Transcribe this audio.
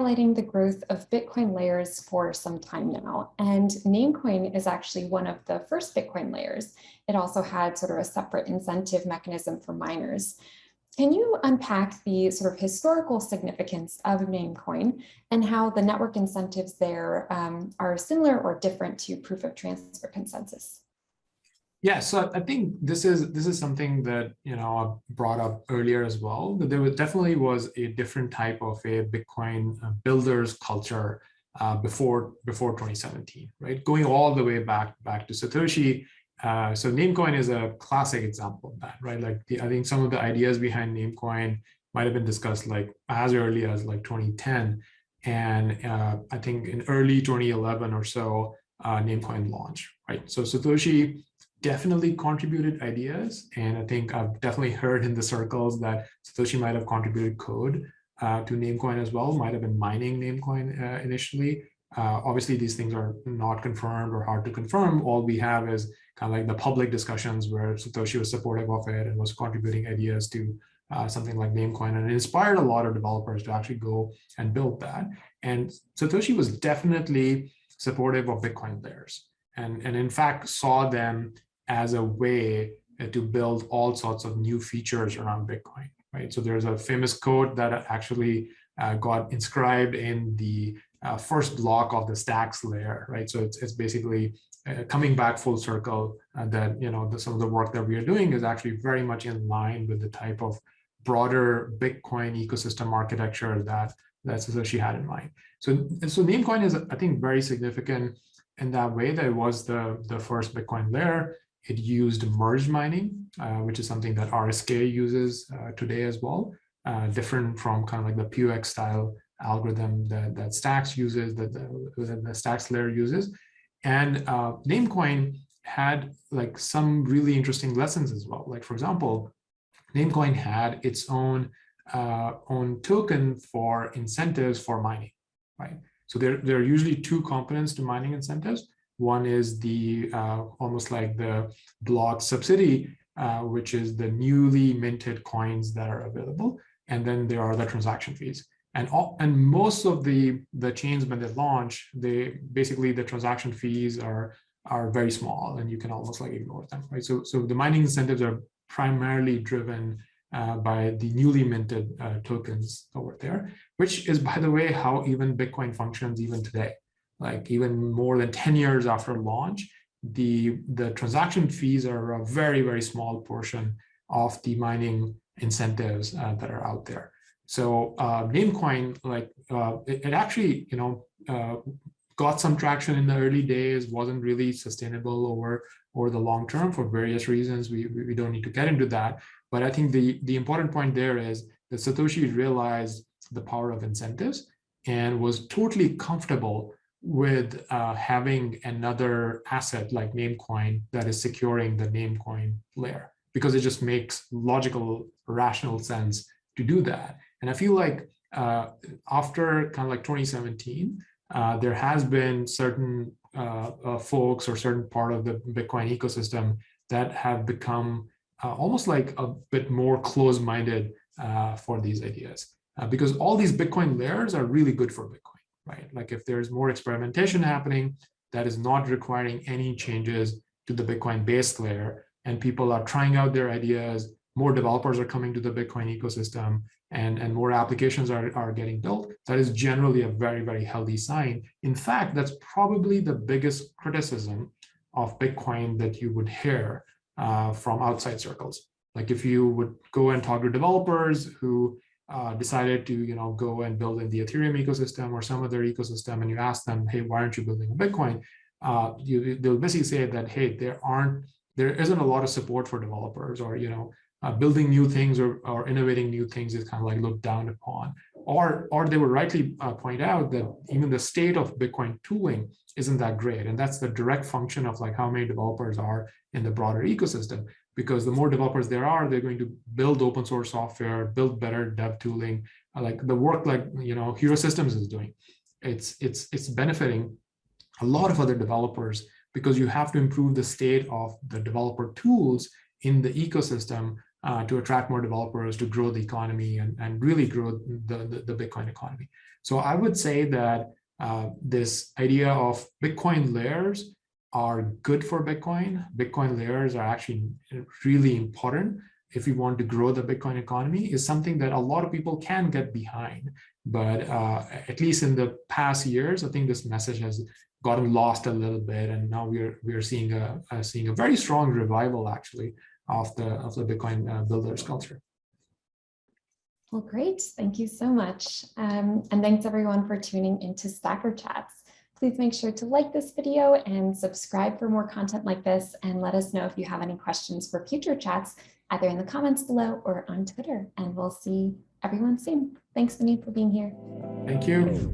highlighting the growth of Bitcoin layers for some time now, and Namecoin is actually one of the first Bitcoin layers. It also had sort of a separate incentive mechanism for miners. Can you unpack the sort of historical significance of Namecoin and how the network incentives there are similar or different to proof of transfer consensus? Yeah, so I think this is something that I brought up earlier as well. That there definitely was a different type of a Bitcoin builders culture before 2017, right? Going all the way back to Satoshi. So Namecoin is a classic example of that, right? Like I think some of the ideas behind Namecoin might have been discussed like as early as like 2010, and I think in early 2011 or so, Namecoin launched, right? So Satoshi definitely contributed ideas, and I think I've definitely heard in the circles that Satoshi might have contributed code to Namecoin as well, might have been mining Namecoin initially. Obviously, these things are not confirmed or hard to confirm. All we have is kind of like the public discussions where Satoshi was supportive of it and was contributing ideas to something like Namecoin, and it inspired a lot of developers to actually go and build that. And Satoshi was definitely supportive of Bitcoin layers, and in fact saw them as a way to build all sorts of new features around Bitcoin, right? So there's a famous quote that actually got inscribed in the first block of the stacks layer, right? So it's basically coming back full circle that some of the work that we are doing is actually very much in line with the type of broader Bitcoin ecosystem architecture that Satoshi had in mind. So Namecoin is, I think, very significant in that way that it was the first Bitcoin layer. It used merge mining, which is something that RSK uses today as well, different from kind of like the PUX style algorithm that Stacks uses, that the Stacks layer uses. And Namecoin had like some really interesting lessons as well. Like, for example, Namecoin had its own token for incentives for mining, right? So there are usually two components to mining incentives. One is the almost like the block subsidy, which is the newly minted coins that are available, and then there are the transaction fees. And most of the chains when they launch, basically the transaction fees are very small, and you can almost like ignore them, right? So the mining incentives are primarily driven by the newly minted tokens over there, which is, by the way, how even Bitcoin functions even today. Like even more than 10 years after launch, the transaction fees are a very, very small portion of the mining incentives that are out there. So Namecoin, like it actually, got some traction in the early days, wasn't really sustainable over the long term for various reasons. We don't need to get into that. But I think the important point there is that Satoshi realized the power of incentives and was totally comfortable with having another asset like Namecoin that is securing the Namecoin layer, because it just makes logical, rational sense to do that. And I feel like after kind of like 2017, there has been certain folks or certain part of the Bitcoin ecosystem that have become almost like a bit more close-minded for these ideas, because all these Bitcoin layers are really good for Bitcoin. Right? Like if there's more experimentation happening that is not requiring any changes to the Bitcoin base layer, and people are trying out their ideas, more developers are coming to the Bitcoin ecosystem, and more applications are getting built, that is generally a very, very healthy sign. In fact, that's probably the biggest criticism of Bitcoin that you would hear from outside circles. Like if you would go and talk to developers who decided to go and build in the Ethereum ecosystem or some other ecosystem, and you ask them, hey, why aren't you building a Bitcoin? They'll basically say that, hey, there isn't a lot of support for developers, or building new things or innovating new things is kind of like looked down upon, or they would rightly point out that even the state of Bitcoin tooling isn't that great, and that's the direct function of like how many developers are in the broader ecosystem. Because the more developers there are, they're going to build open source software, build better dev tooling, like the work like Hero Systems is doing. It's benefiting a lot of other developers, because you have to improve the state of the developer tools in the ecosystem to attract more developers, to grow the economy and really grow the Bitcoin economy. So I would say that this idea of Bitcoin layers are good for Bitcoin. Bitcoin layers are actually really important if we want to grow the Bitcoin economy, is something that a lot of people can get behind. But at least in the past years, I think this message has gotten lost a little bit, and now we're seeing a very strong revival actually of the Bitcoin builders culture. Well, great. Thank you so much. And thanks everyone for tuning into Stacker Chats. Please make sure to like this video and subscribe for more content like this, and let us know if you have any questions for future chats, either in the comments below or on Twitter. And we'll see everyone soon. Thanks, Muneeb, for being here. Thank you.